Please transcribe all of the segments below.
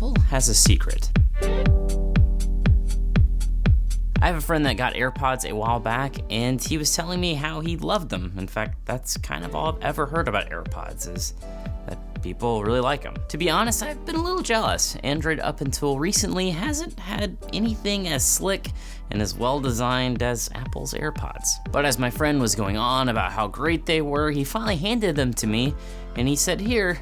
Apple has a secret. I have a friend that got AirPods a while back, and he was telling me how he loved them. In fact, that's kind of all I've ever heard about AirPods, is that people really like them. To be honest, I've been a little jealous. Android up until recently hasn't had anything as slick and as well designed as Apple's AirPods. But as my friend was going on about how great they were, he finally handed them to me, and he said, "Here,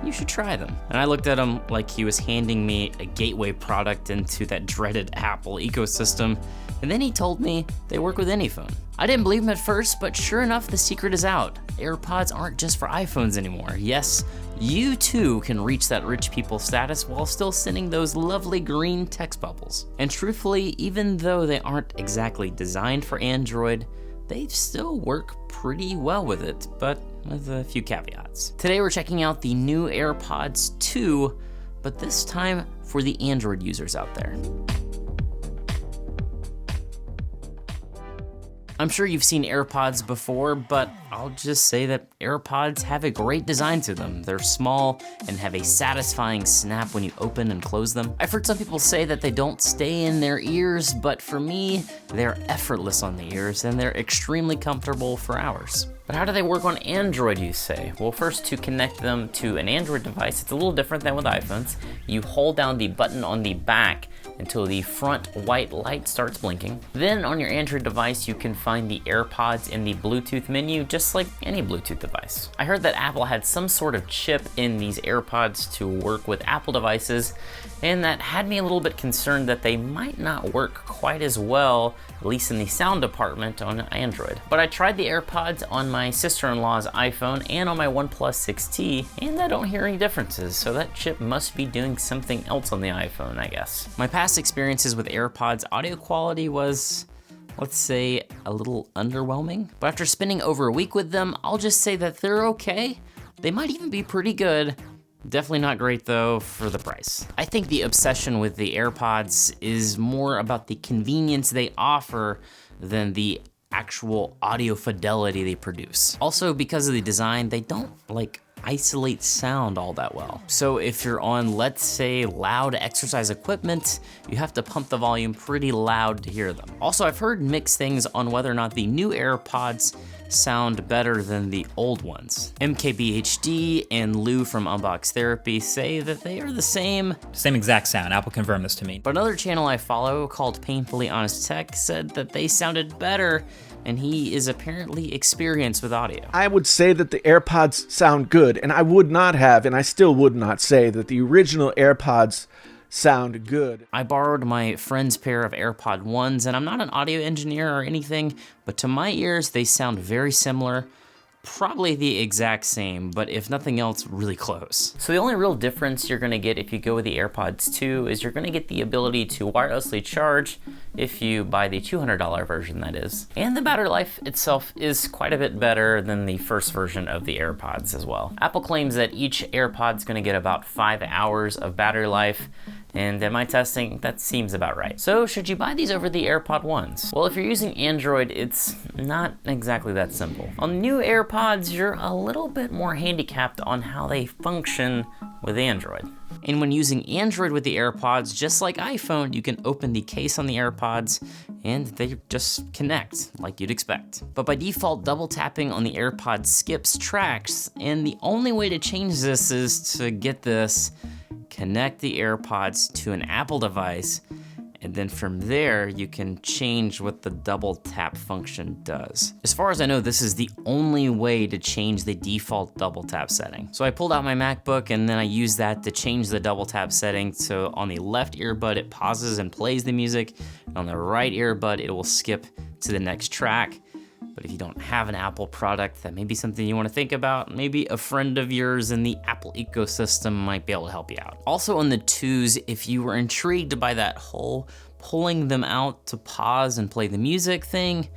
you should try them." And I looked at him like he was handing me a gateway product into that dreaded Apple ecosystem, and then he told me they work with any phone. I didn't believe him at first, but sure enough, the secret is out. AirPods aren't just for iPhones anymore. Yes, you too can reach that rich people status while still sending those lovely green text bubbles. And truthfully, even though they aren't exactly designed for Android, they still work pretty well with it, but with a few caveats. Today we're checking out the new AirPods 2, but this time for the Android users out there. I'm sure you've seen AirPods before, but I'll just say that AirPods have a great design to them. They're small and have a satisfying snap when you open and close them. I've heard some people say that they don't stay in their ears, but for me, they're effortless on the ears and they're extremely comfortable for hours. But how do they work on Android, you say? Well, first, to connect them to an Android device, it's a little different than with iPhones. You hold down the button on the back until the front white light starts blinking. Then on your Android device, you can find the AirPods in the Bluetooth menu, just like any Bluetooth device. I heard that Apple had some sort of chip in these AirPods to work with Apple devices, and that had me a little bit concerned that they might not work quite as well, at least in the sound department, on Android. But I tried the AirPods on my sister-in-law's iPhone and on my OnePlus 6T, and I don't hear any differences, so that chip must be doing something else on the iPhone, I guess. My past experiences with AirPods audio quality was, let's say, a little underwhelming. But after spending over a week with them, I'll just say that they're okay. They might even be pretty good. Definitely not great though for the price. I think the obsession with the AirPods is more about the convenience they offer than the actual audio fidelity they produce. Also, because of the design, they don't isolate sound all that well. So if you're on, let's say, loud exercise equipment, you have to pump the volume pretty loud to hear them. Also, I've heard mixed things on whether or not the new AirPods sound better than the old ones. MKBHD and Lou from Unbox Therapy say that they are the same exact sound. Apple confirmed this to me. But another channel I follow called Painfully Honest Tech said that they sounded better, and he is apparently experienced with audio. I would say that the AirPods sound good, and I would not have, and I still would not say that the original AirPods sound good. I borrowed my friend's pair of AirPod 1s, and I'm not an audio engineer or anything, but to my ears, they sound very similar. Probably the exact same, but if nothing else, really close. So the only real difference you're gonna get if you go with the AirPods 2 is you're gonna get the ability to wirelessly charge if you buy the $200 version, that is. And the battery life itself is quite a bit better than the first version of the AirPods as well. Apple claims that each AirPod's gonna get about 5 hours of battery life, and in my testing, that seems about right. So should you buy these over the AirPod 1s? Well, if you're using Android, it's not exactly that simple. On the new AirPods, you're a little bit more handicapped on how they function with Android. And when using Android with the AirPods, just like iPhone, you can open the case on the AirPods and they just connect like you'd expect. But by default, double tapping on the AirPods skips tracks, and the only way to change this is to get this, connect the AirPods to an Apple device, and then from there, you can change what the double tap function does. As far as I know, this is the only way to change the default double tap setting. So I pulled out my MacBook and then I used that to change the double tap setting. So on the left earbud, it pauses and plays the music. And on the right earbud, it will skip to the next track. But if you don't have an Apple product, that may be something you want to think about. Maybe a friend of yours in the Apple ecosystem might be able to help you out. Also on the 2s, if you were intrigued by that whole pulling them out to pause and play the music thing,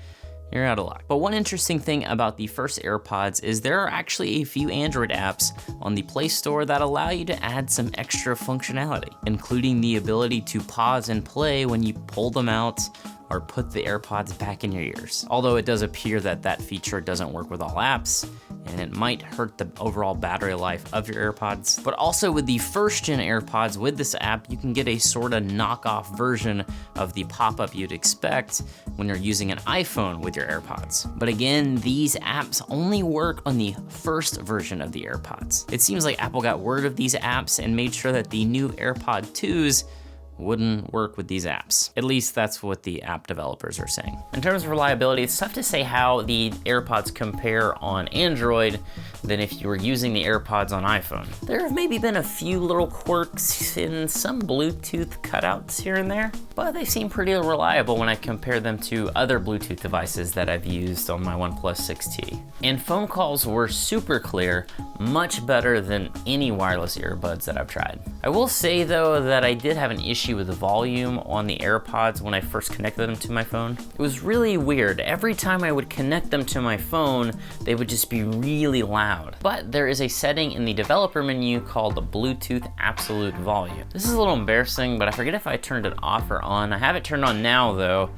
you're out of luck. But one interesting thing about the first AirPods is there are actually a few Android apps on the Play Store that allow you to add some extra functionality, including the ability to pause and play when you pull them out or put the AirPods back in your ears. Although it does appear that that feature doesn't work with all apps, and it might hurt the overall battery life of your AirPods. But also with the first gen AirPods with this app, you can get a sort of knockoff version of the pop-up you'd expect when you're using an iPhone with your AirPods. But again, these apps only work on the first version of the AirPods. It seems like Apple got word of these apps and made sure that the new AirPod 2s wouldn't work with these apps. At least that's what the app developers are saying. In terms of reliability, it's tough to say how the AirPods compare on Android than if you were using the AirPods on iPhone. There have maybe been a few little quirks in some Bluetooth cutouts here and there, but they seem pretty reliable when I compare them to other Bluetooth devices that I've used on my OnePlus 6T. And phone calls were super clear, much better than any wireless earbuds that I've tried. I will say though that I did have an issue with the volume on the AirPods when I first connected them to my phone. It was really weird. Every time I would connect them to my phone, they would just be really loud. But there is a setting in the developer menu called the Bluetooth Absolute Volume. This is a little embarrassing, but I forget if I turned it off or on. I have it turned on now though,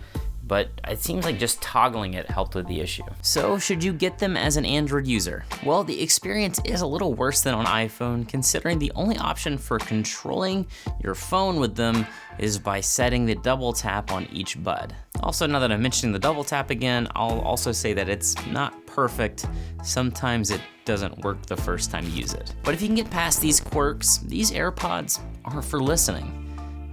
but it seems like just toggling it helped with the issue. So should you get them as an Android user? Well, the experience is a little worse than on iPhone, considering the only option for controlling your phone with them is by setting the double tap on each bud. Also, now that I'm mentioning the double tap again, I'll also say that it's not perfect. Sometimes it doesn't work the first time you use it. But if you can get past these quirks, these AirPods are for listening.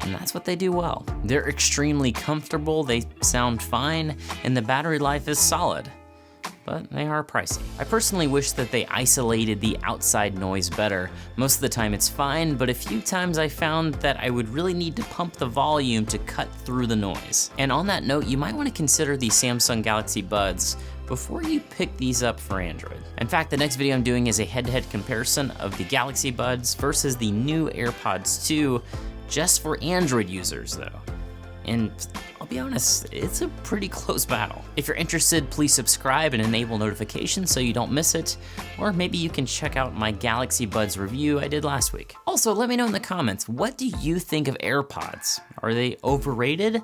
And that's what they do well. They're extremely comfortable, they sound fine, and the battery life is solid. But they are pricey. I personally wish that they isolated the outside noise better. Most of the time it's fine, but a few times I found that I would really need to pump the volume to cut through the noise. And on that note, you might want to consider the Samsung Galaxy Buds before you pick these up for Android. In fact, the next video I'm doing is a head-to-head comparison of the Galaxy Buds versus the new AirPods 2, just for Android users though. And I'll be honest, it's a pretty close battle. If you're interested, please subscribe and enable notifications so you don't miss it, or maybe you can check out my Galaxy Buds review I did last week. Also, let me know in the comments, what do you think of AirPods? Are they overrated,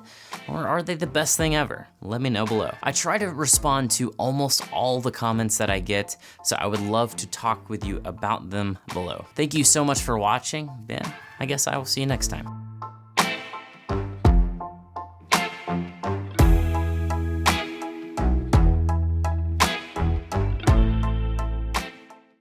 or are they the best thing ever? Let me know below. I try to respond to almost all the comments that I get, so I would love to talk with you about them below. Thank you so much for watching. Yeah, I guess I will see you next time.